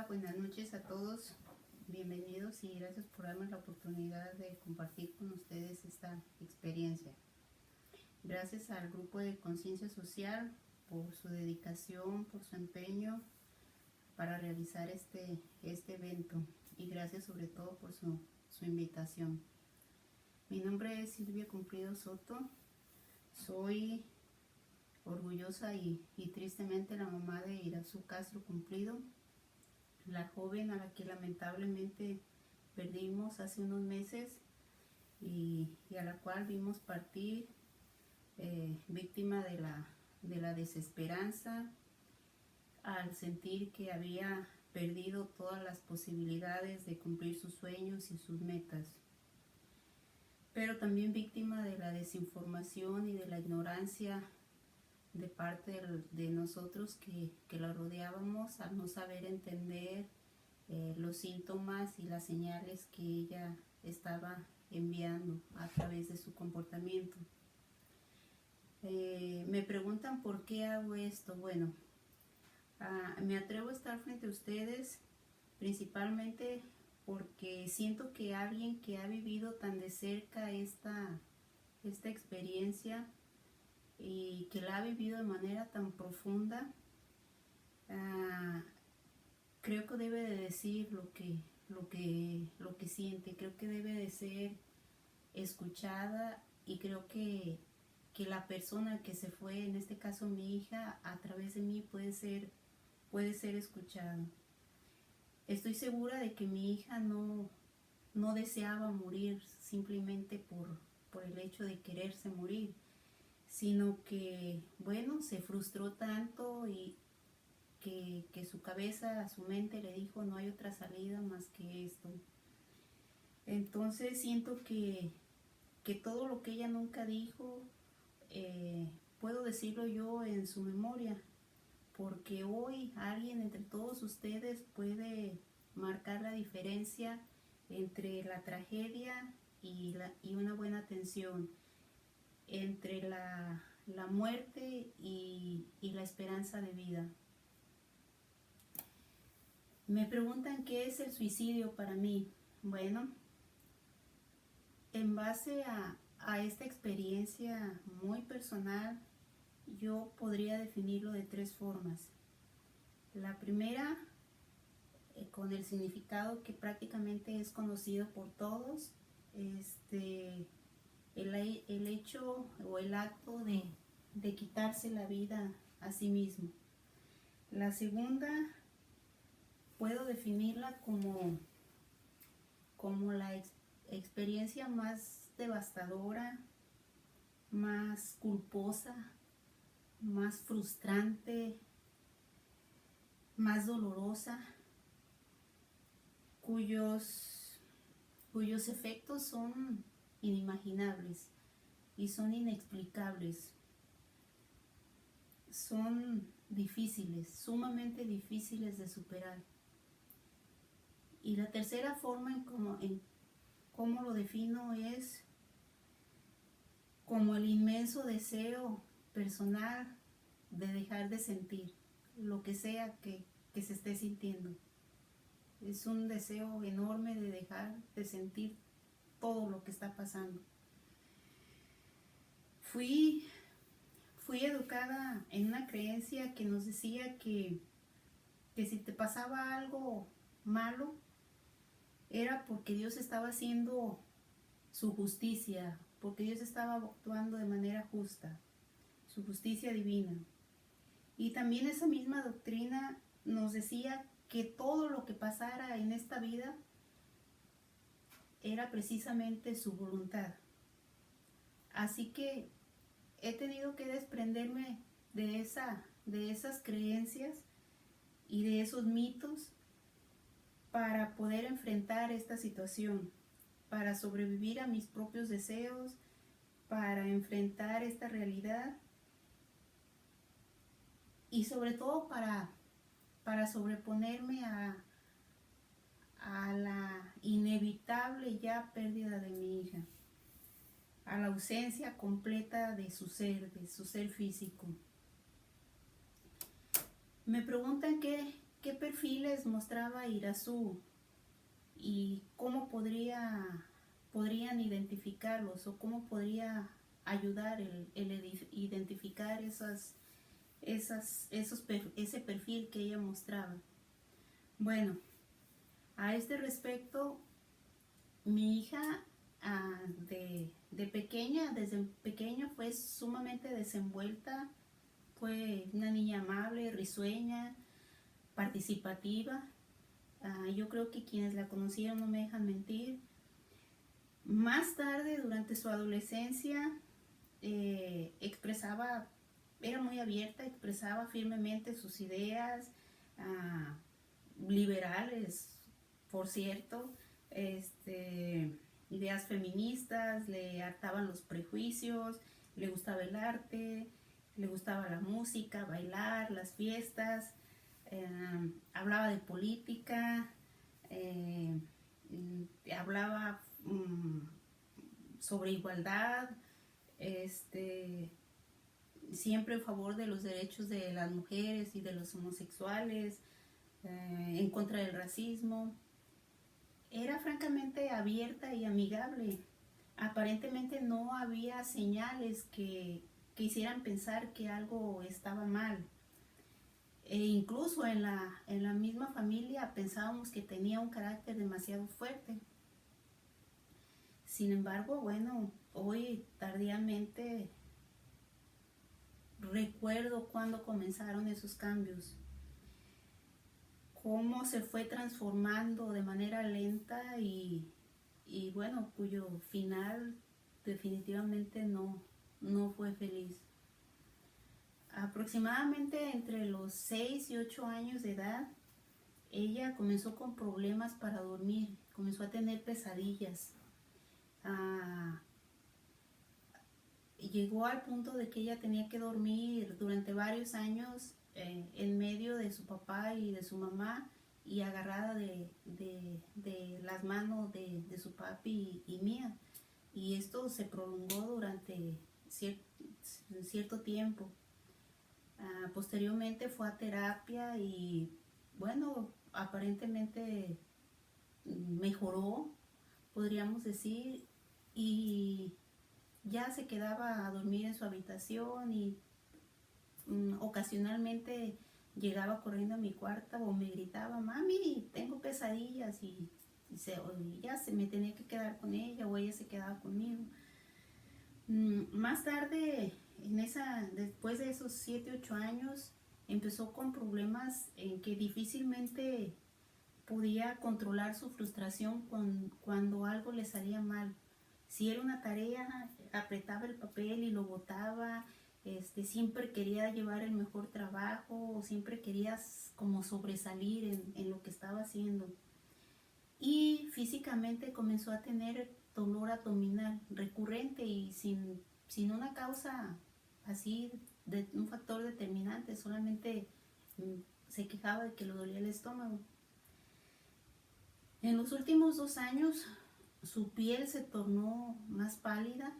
Hola, buenas noches a todos. Bienvenidos y gracias por darme la oportunidad de compartir con ustedes esta experiencia. Gracias al grupo de Conciencia Social por su dedicación, por su empeño para realizar este evento y gracias sobre todo por su invitación. Mi nombre es Silvia Cumplido Soto. Soy orgullosa y tristemente la mamá de Irazú Castro Cumplido, la joven a la que lamentablemente perdimos hace unos meses y a la cual vimos partir víctima de la desesperanza al sentir que había perdido todas las posibilidades de cumplir sus sueños y sus metas, pero también víctima de la desinformación y de la ignorancia de parte de nosotros que la rodeábamos, al no saber entender los síntomas y las señales que ella estaba enviando a través de su comportamiento. Me preguntan por qué hago esto. Bueno, me atrevo a estar frente a ustedes principalmente porque siento que alguien que ha vivido tan de cerca esta experiencia y que la ha vivido de manera tan profunda, creo que debe de decir lo que siente. Creo que debe de ser escuchada y creo que la persona que se fue, en este caso mi hija, a través de mí puede ser escuchada. Estoy segura de que mi hija no deseaba morir simplemente por el hecho de quererse morir, sino que, bueno, se frustró tanto y que su cabeza, su mente le dijo no hay otra salida más que esto. Entonces siento que todo lo que ella nunca dijo, puedo decirlo yo en su memoria, porque hoy alguien entre todos ustedes puede marcar la diferencia entre la tragedia y una buena atención, entre la muerte y la esperanza de vida. Me preguntan qué es el suicidio para mí. Bueno, en base a esta experiencia muy personal, yo podría definirlo de tres formas. La primera, con el significado que prácticamente es conocido por todos, el hecho o el acto de quitarse la vida a sí mismo. La segunda, puedo definirla como la experiencia más devastadora, más culposa, más frustrante, más dolorosa, cuyos efectos son inimaginables y son inexplicables. Son difíciles, sumamente difíciles de superar. Y la tercera forma en cómo lo defino es como el inmenso deseo personal de dejar de sentir lo que sea que se esté sintiendo. Es un deseo enorme de dejar de sentir todo lo que está pasando. Fui educada en una creencia que nos decía que si te pasaba algo malo era porque Dios estaba haciendo su justicia, porque Dios estaba actuando de manera justa, su justicia divina. Y también esa misma doctrina nos decía que todo lo que pasara en esta vida era precisamente su voluntad. Así que he tenido que desprenderme de esas creencias y de esos mitos para poder enfrentar esta situación, para sobrevivir a mis propios deseos, para enfrentar esta realidad y sobre todo para sobreponerme a la inevitable ya pérdida de mi hija, a la ausencia completa de su ser físico. Me preguntan qué qué perfiles mostraba Irazu y cómo podrían identificarlos o cómo podría ayudar el identificar ese perfil que ella mostraba. Bueno, a este respecto, mi hija desde pequeña fue sumamente desenvuelta, fue una niña amable, risueña, participativa. Yo creo que quienes la conocieron no me dejan mentir. Más tarde, durante su adolescencia, era muy abierta, expresaba firmemente sus ideas, liberales, por cierto, ideas feministas, le hartaban los prejuicios, le gustaba el arte, le gustaba la música, bailar, las fiestas, hablaba de política, hablaba sobre igualdad, siempre en favor de los derechos de las mujeres y de los homosexuales, en contra del racismo. Era francamente abierta y amigable. Aparentemente no había señales que hicieran pensar que algo estaba mal. E incluso en la misma familia pensábamos que tenía un carácter demasiado fuerte. Sin embargo, bueno, hoy tardíamente recuerdo cuando comenzaron esos cambios, cómo se fue transformando de manera lenta y bueno, cuyo final definitivamente no fue feliz. Aproximadamente entre los 6 y 8 años de edad, ella comenzó con problemas para dormir, comenzó a tener pesadillas. Llegó al punto de que ella tenía que dormir durante varios años en medio de su papá y de su mamá y agarrada de las manos de su papi y mía. Y esto se prolongó durante cierto tiempo. Posteriormente fue a terapia y bueno, aparentemente mejoró, podríamos decir, y ya se quedaba a dormir en su habitación y ocasionalmente llegaba corriendo a mi cuarto o me gritaba, mami, tengo pesadillas, y ya se me tenía que quedar con ella o ella se quedaba conmigo. Más tarde, después de esos 7, 8 años, empezó con problemas en que difícilmente podía controlar su frustración cuando algo le salía mal. Si era una tarea, apretaba el papel y lo botaba. Siempre quería llevar el mejor trabajo, o siempre quería como sobresalir en lo que estaba haciendo. Y físicamente comenzó a tener dolor abdominal recurrente y sin una causa así, de un factor determinante, solamente se quejaba de que le dolía el estómago. En los últimos 2 años su piel se tornó más pálida,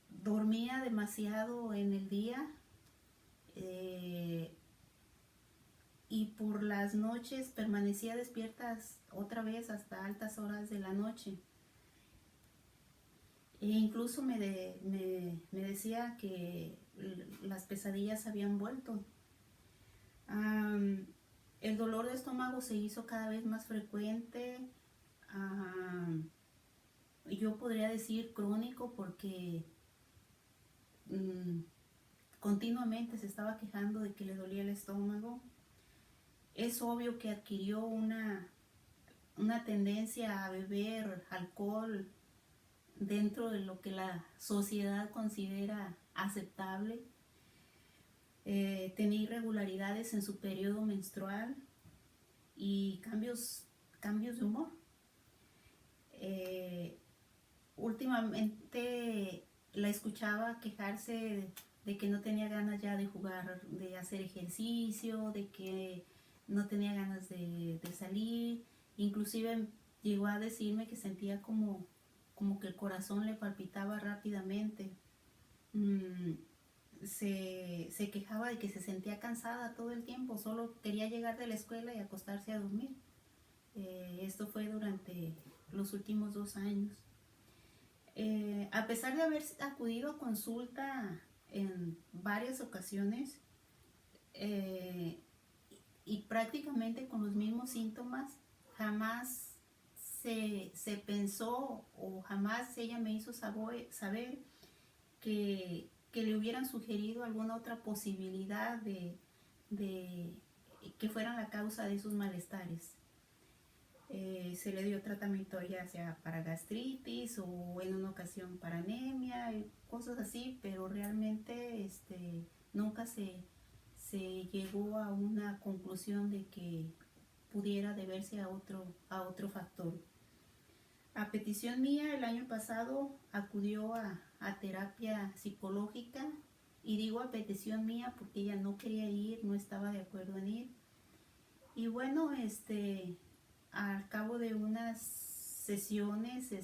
dormía demasiado en el día y por las noches permanecía despierta otra vez hasta altas horas de la noche. E incluso me decía que las pesadillas habían vuelto. El dolor de estómago se hizo cada vez más frecuente. Yo podría decir crónico porque continuamente se estaba quejando de que le dolía el estómago. Es obvio que adquirió una tendencia a beber alcohol dentro de lo que la sociedad considera aceptable. Tenía irregularidades en su periodo menstrual y cambios de humor. Últimamente la escuchaba quejarse de que no tenía ganas ya de jugar, de hacer ejercicio, de que no tenía ganas de salir. Inclusive llegó a decirme que sentía como que el corazón le palpitaba rápidamente. se quejaba de que se sentía cansada todo el tiempo, solo quería llegar de la escuela y acostarse a dormir. Esto fue durante los últimos 2 años. A pesar de haber acudido a consulta en varias ocasiones y prácticamente con los mismos síntomas, jamás se pensó o jamás ella me hizo saber que le hubieran sugerido alguna otra posibilidad de que fueran la causa de sus malestares. Se le dio tratamiento ya sea para gastritis o en una ocasión para anemia y cosas así, pero realmente nunca se llegó a una conclusión de que pudiera deberse a otro factor. A petición mía, el año pasado acudió a terapia psicológica, y digo a petición mía porque ella no quería ir, no estaba de acuerdo en ir. Y bueno, al cabo de unas sesiones,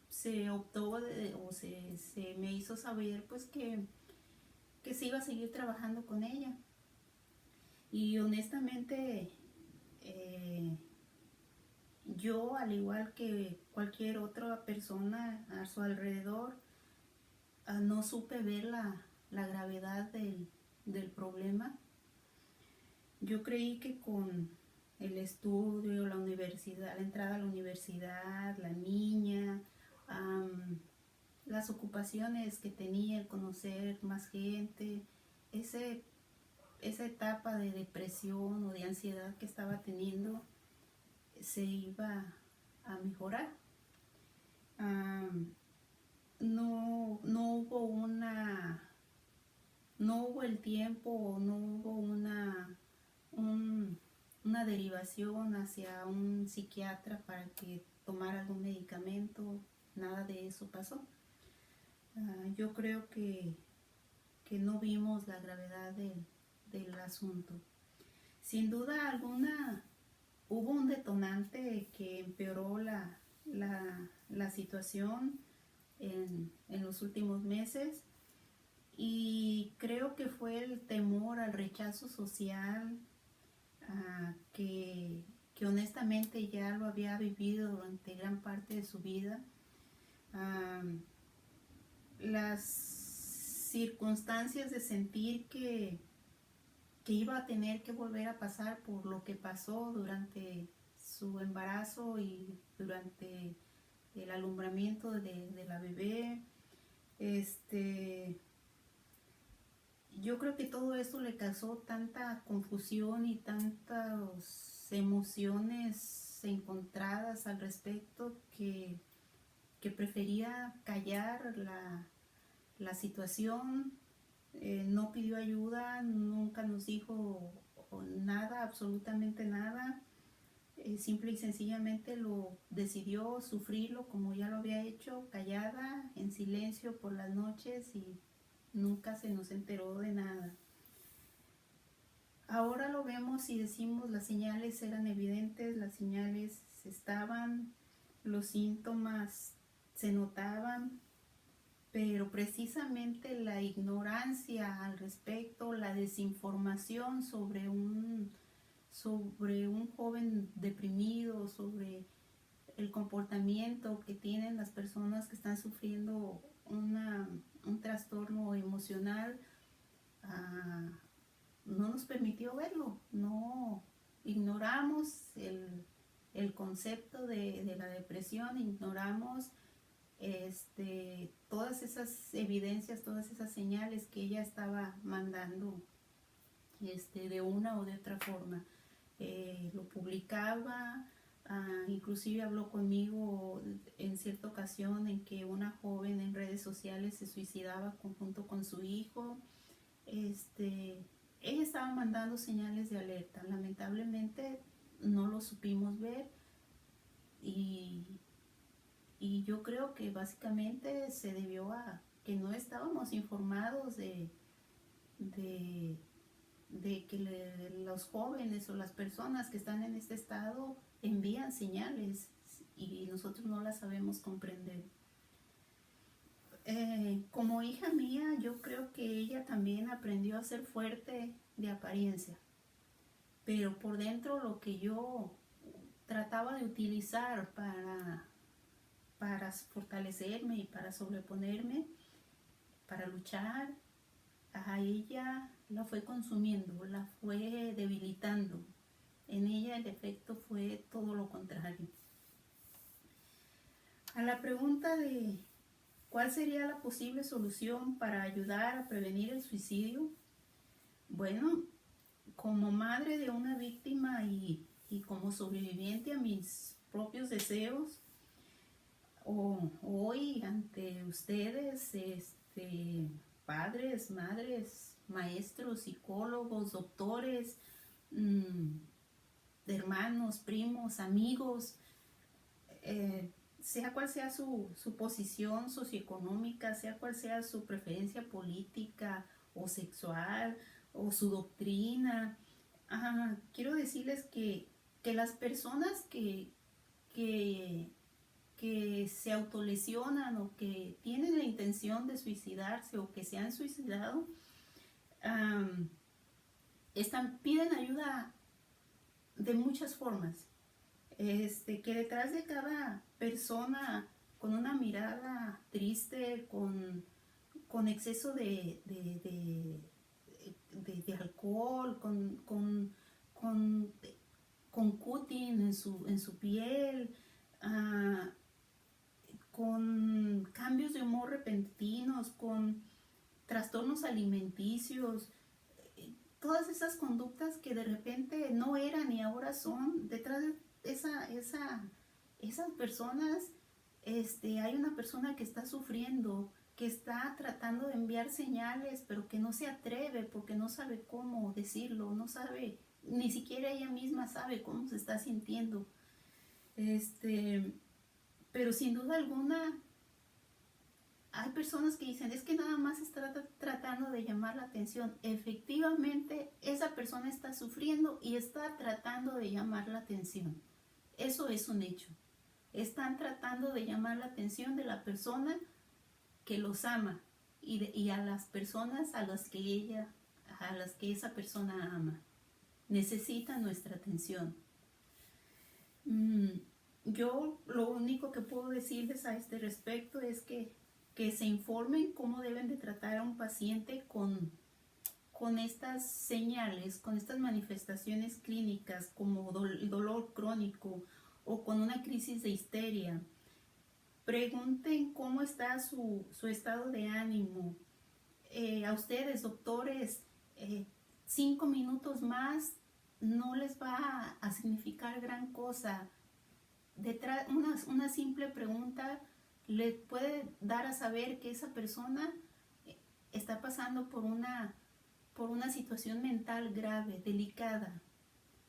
se optó o se me hizo saber pues que se iba a seguir trabajando con ella. Y honestamente, yo, al igual que cualquier otra persona a su alrededor, no supe ver la gravedad del problema. Yo creí que con el estudio, la universidad, la entrada a la universidad, la niña, las ocupaciones que tenía, el conocer más gente, esa etapa de depresión o de ansiedad que estaba teniendo, se iba a mejorar. No hubo el tiempo, no hubo una derivación hacia un psiquiatra para que tomara algún medicamento, nada de eso pasó. Yo creo que no vimos la gravedad del asunto. Sin duda alguna, hubo un detonante que empeoró la situación en los últimos meses, y creo que fue el temor al rechazo social, que honestamente ya lo había vivido durante gran parte de su vida. Las circunstancias de sentir que iba a tener que volver a pasar por lo que pasó durante su embarazo y durante el alumbramiento de la bebé. Yo creo que todo eso le causó tanta confusión y tantas emociones encontradas al respecto que prefería callar la situación. No pidió ayuda, nunca nos dijo nada, absolutamente nada. Simple y sencillamente lo decidió sufrirlo como ya lo había hecho, callada, en silencio por las noches, y nunca se nos enteró de nada. Ahora lo vemos y decimos, las señales eran evidentes, las señales estaban, los síntomas se notaban, pero precisamente la ignorancia al respecto, la desinformación sobre un joven deprimido, sobre el comportamiento que tienen las personas que están sufriendo un trastorno emocional, no nos permitió verlo. No ignoramos el concepto de la depresión, ignoramos todas esas evidencias, todas esas señales que ella estaba mandando de una o de otra forma. Lo publicaba, inclusive habló conmigo en cierta ocasión en que una joven en redes sociales se suicidaba junto con su hijo. Ella estaba mandando señales de alerta. Lamentablemente no lo supimos ver, y yo creo que básicamente se debió a que no estábamos informados de que los jóvenes o las personas que están en este estado envían señales y nosotros no las sabemos comprender. Como hija mía, yo creo que ella también aprendió a ser fuerte de apariencia, pero por dentro lo que yo trataba de utilizar para fortalecerme y para sobreponerme, para luchar, a ella la fue consumiendo, la fue debilitando. En ella el efecto fue todo lo contrario. A la pregunta de ¿cuál sería la posible solución para ayudar a prevenir el suicidio? Bueno, como madre de una víctima y como sobreviviente a mis propios deseos, hoy ante ustedes, padres, madres, maestros, psicólogos, doctores, hermanos, primos, amigos, sea cual sea su posición socioeconómica, sea cual sea su preferencia política o sexual o su doctrina, quiero decirles que las personas que se autolesionan o que tienen la intención de suicidarse o que se han suicidado, piden ayuda de muchas formas. Que detrás de cada persona con una mirada triste, con exceso de alcohol, con cutting en su piel, con cambios de humor repentinos, con trastornos alimenticios, todas esas conductas que de repente no eran y ahora son, detrás de esas personas, hay una persona que está sufriendo, que está tratando de enviar señales, pero que no se atreve porque no sabe cómo decirlo, no sabe, ni siquiera ella misma sabe cómo se está sintiendo. Pero sin duda alguna, hay personas que dicen, es que nada más está tratando de llamar la atención. Efectivamente, esa persona está sufriendo y está tratando de llamar la atención. Eso es un hecho. Están tratando de llamar la atención de la persona que los ama y a las personas a las que esa persona ama. Necesitan nuestra atención. Yo lo único que puedo decirles a este respecto es que se informen cómo deben de tratar a un paciente con estas señales, con estas manifestaciones clínicas como dolor crónico o con una crisis de histeria. Pregunten cómo está su estado de ánimo. A ustedes, doctores, 5 minutos más no les va a significar gran cosa. Una simple pregunta le puede dar a saber que esa persona está pasando por una situación mental grave, delicada.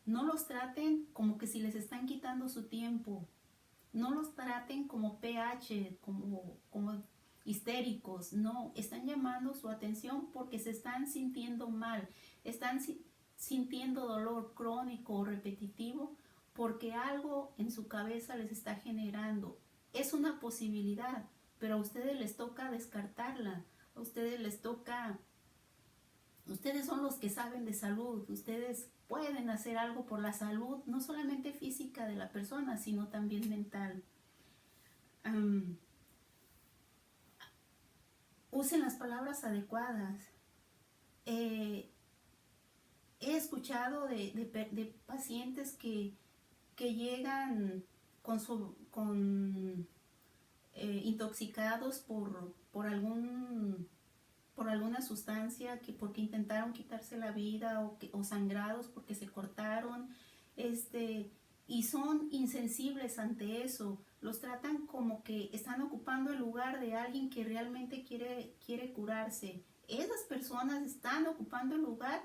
No los traten como que si les están quitando su tiempo. No los traten como PH, como histéricos. No, están llamando su atención porque se están sintiendo mal. Están sintiendo dolor crónico o repetitivo porque algo en su cabeza les está generando. Es una posibilidad, pero a ustedes les toca descartarla. A ustedes les toca... Ustedes son los que saben de salud. Ustedes pueden hacer algo por la salud, no solamente física de la persona, sino también mental. Usen las palabras adecuadas. He escuchado de pacientes que llegan intoxicados por alguna sustancia, porque intentaron quitarse la vida o sangrados porque se cortaron, y son insensibles ante eso. Los tratan como que están ocupando el lugar de alguien que realmente quiere curarse. Esas personas están ocupando el lugar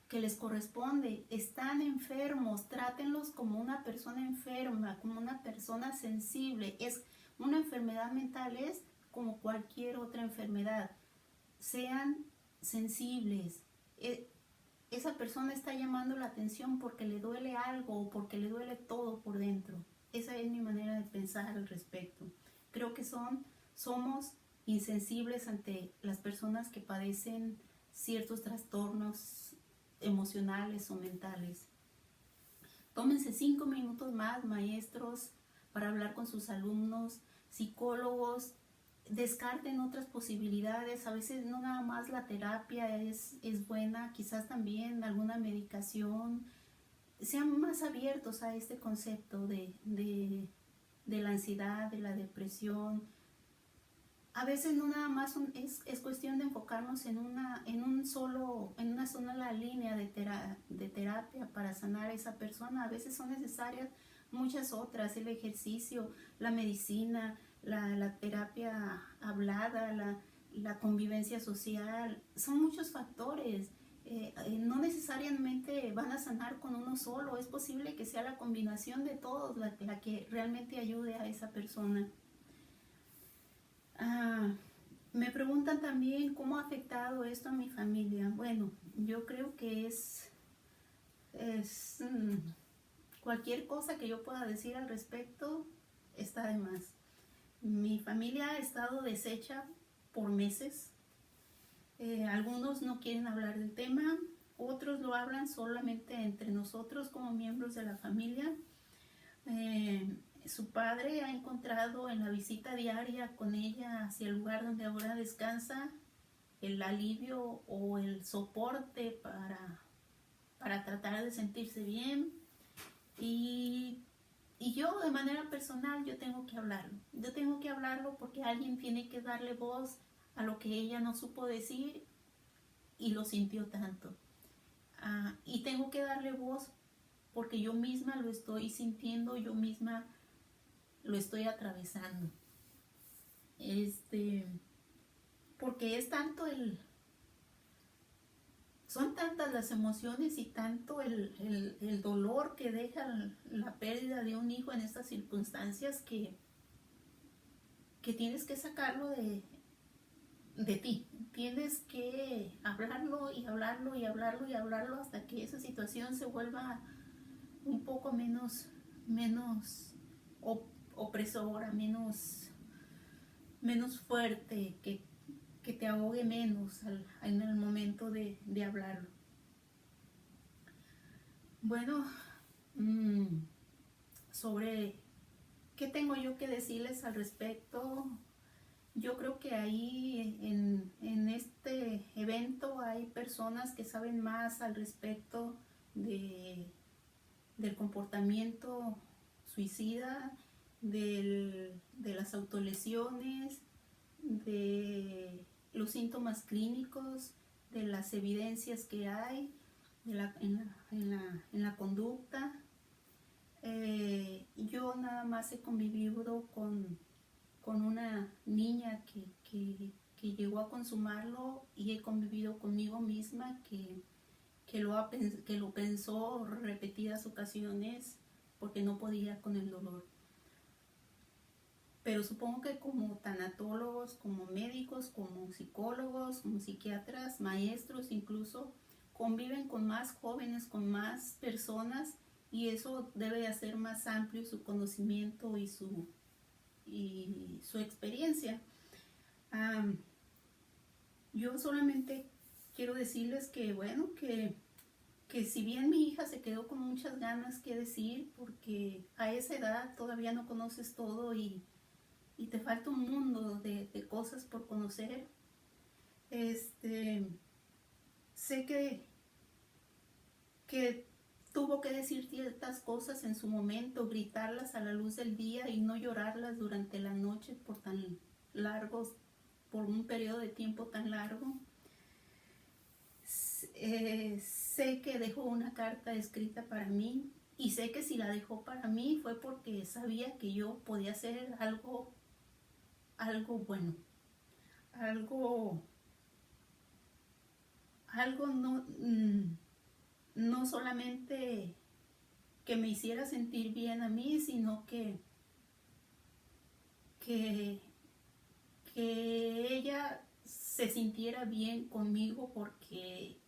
que les corresponde, están enfermos, trátenlos como una persona enferma, como una persona sensible. Es una enfermedad mental, es como cualquier otra enfermedad. Sean sensibles. Esa persona está llamando la atención porque le duele algo o porque le duele todo por dentro. Esa es mi manera de pensar al respecto. Creo que somos insensibles ante las personas que padecen ciertos trastornos emocionales o mentales. Tómense 5 minutos más, maestros, para hablar con sus alumnos, psicólogos. Descarten otras posibilidades. A veces no nada más la terapia es buena, quizás también alguna medicación. Sean más abiertos a este concepto de la ansiedad, de la depresión. A veces no nada más es cuestión de enfocarnos en una sola línea de terapia para sanar a esa persona. A veces son necesarias muchas otras: el ejercicio, la medicina, la terapia hablada, la convivencia social. Son muchos factores. No necesariamente van a sanar con uno solo. Es posible que sea la combinación de todos la que realmente ayude a esa persona. Me preguntan también cómo ha afectado esto a mi familia. Bueno, yo creo que es cualquier cosa que yo pueda decir al respecto está de más. Mi familia ha estado deshecha por meses. Algunos no quieren hablar del tema, otros lo hablan solamente entre nosotros como miembros de la familia. Su padre ha encontrado en la visita diaria con ella hacia el lugar donde ahora descansa el alivio o el soporte para tratar de sentirse bien. Y yo, de manera personal, yo tengo que hablarlo. Yo tengo que hablarlo porque alguien tiene que darle voz a lo que ella no supo decir y lo sintió tanto. Y tengo que darle voz porque yo misma lo estoy sintiendo, yo misma lo estoy atravesando. Porque es tanto son tantas las emociones y tanto el dolor que deja la pérdida de un hijo en estas circunstancias que tienes que sacarlo de ti. Tienes que hablarlo y hablarlo y hablarlo y hablarlo hasta que esa situación se vuelva un poco menos opresora, menos fuerte, que te ahogue menos en el momento de hablarlo. Bueno, sobre qué tengo yo que decirles al respecto. Yo creo que ahí en este evento hay personas que saben más al respecto del comportamiento suicida, de las autolesiones, de los síntomas clínicos, de las evidencias que hay en la conducta. Yo nada más he convivido con una niña que llegó a consumarlo, y he convivido conmigo misma que lo pensó repetidas ocasiones porque no podía con el dolor. Pero supongo que como tanatólogos, como médicos, como psicólogos, como psiquiatras, maestros incluso, conviven con más jóvenes, con más personas, y eso debe de hacer más amplio su conocimiento y su experiencia. Yo solamente quiero decirles que, bueno, que si bien mi hija se quedó con muchas ganas que decir, porque a esa edad todavía no conoces todo y te falta un mundo de cosas por conocer, sé que tuvo que decir ciertas cosas en su momento, gritarlas a la luz del día y no llorarlas durante la noche por un periodo de tiempo tan largo. Sé que dejó una carta escrita para mí, y sé que si la dejó para mí fue porque sabía que yo podía hacer algo bueno, algo no solamente que me hiciera sentir bien a mí, sino que ella se sintiera bien conmigo, porque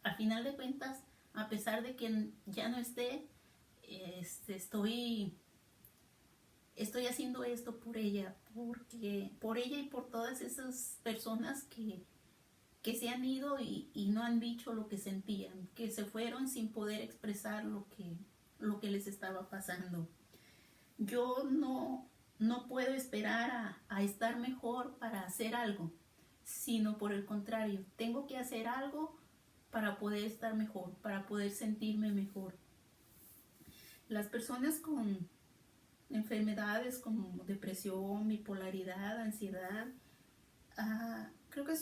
al final de cuentas, a pesar de que ya no esté, estoy estoy haciendo esto por ella, porque por ella y por todas esas personas que se han ido y no han dicho lo que sentían, que se fueron sin poder expresar lo que les estaba pasando. Yo no puedo esperar a estar mejor para hacer algo, sino por el contrario, tengo que hacer algo para poder estar mejor, para poder sentirme mejor. Las personas con enfermedades como depresión, bipolaridad, ansiedad, creo que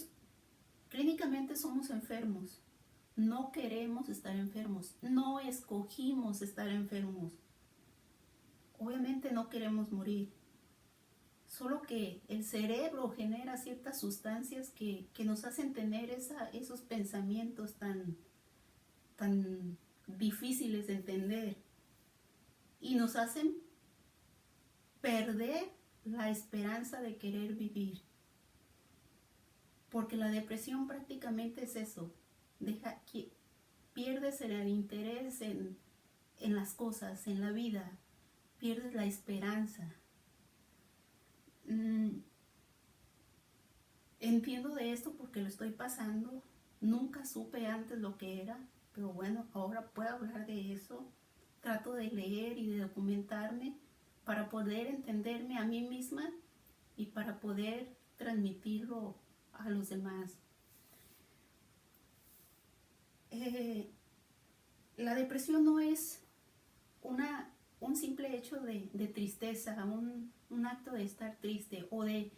clínicamente somos enfermos. No queremos estar enfermos, no escogimos estar enfermos. Obviamente no queremos morir, solo que el cerebro genera ciertas sustancias que nos hacen tener esos pensamientos tan difíciles de entender y nos hacen perder la esperanza de querer vivir. Porque la depresión prácticamente es eso, pierdes el interés en las cosas, en la vida, pierdes la esperanza. Entiendo de esto porque lo estoy pasando, nunca supe antes lo que era, pero bueno, ahora puedo hablar de eso, trato de leer y de documentarme para poder entenderme a mí misma y para poder transmitirlo a los demás. La depresión no es un simple hecho de tristeza, un acto de estar triste o de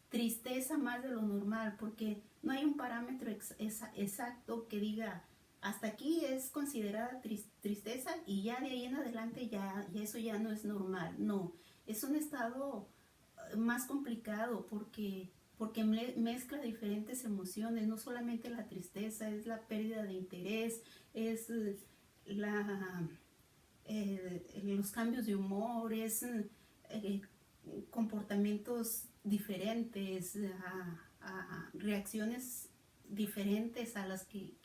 tristeza más de lo normal, porque no hay un parámetro exacto que diga hasta aquí es considerada tristeza y ya de ahí en adelante ya eso ya no es normal. No, es un estado más complicado porque mezcla diferentes emociones, no solamente la tristeza, es la pérdida de interés, es los cambios de humor, es comportamientos diferentes, reacciones diferentes a las que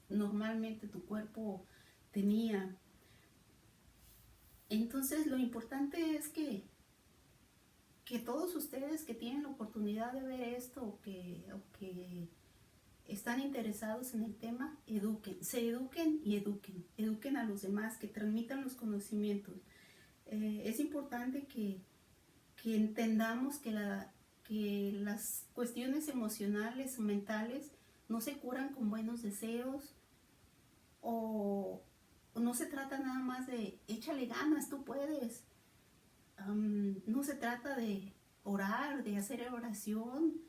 normalmente tu cuerpo tenía. Entonces lo importante es que todos ustedes que tienen la oportunidad de ver esto o que están interesados en el tema, se eduquen a los demás, que transmitan los conocimientos. Es importante que entendamos que las cuestiones emocionales, mentales, no se curan con buenos deseos o no se trata nada más de échale ganas, tú puedes. No se trata de orar, de hacer oración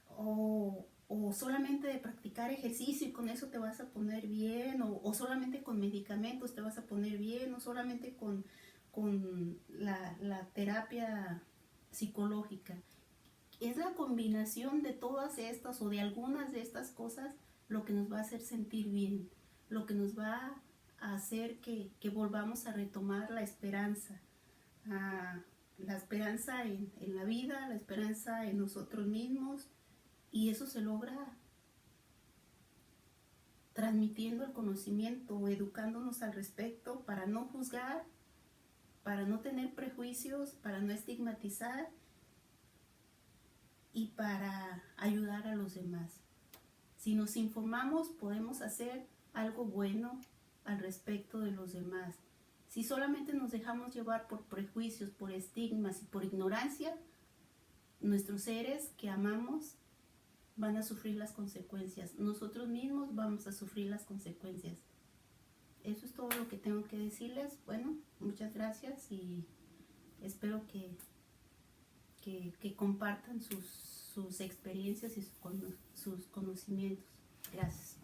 o solamente de practicar ejercicio y con eso te vas a poner bien, o solamente con medicamentos te vas a poner bien, o solamente con la terapia psicológica. Es la combinación de todas estas o de algunas de estas cosas lo que nos va a hacer sentir bien, lo que nos va a hacer que volvamos a retomar la esperanza. La esperanza en la vida, la esperanza en nosotros mismos, y eso se logra transmitiendo el conocimiento, educándonos al respecto para no juzgar, para no tener prejuicios, para no estigmatizar y para ayudar a los demás. Si nos informamos, podemos hacer algo bueno al respecto de los demás. Si solamente nos dejamos llevar por prejuicios, por estigmas y por ignorancia, nuestros seres que amamos van a sufrir las consecuencias. Nosotros mismos vamos a sufrir las consecuencias. Eso es todo lo que tengo que decirles. Bueno, muchas gracias y espero que compartan sus experiencias y sus conocimientos. Gracias.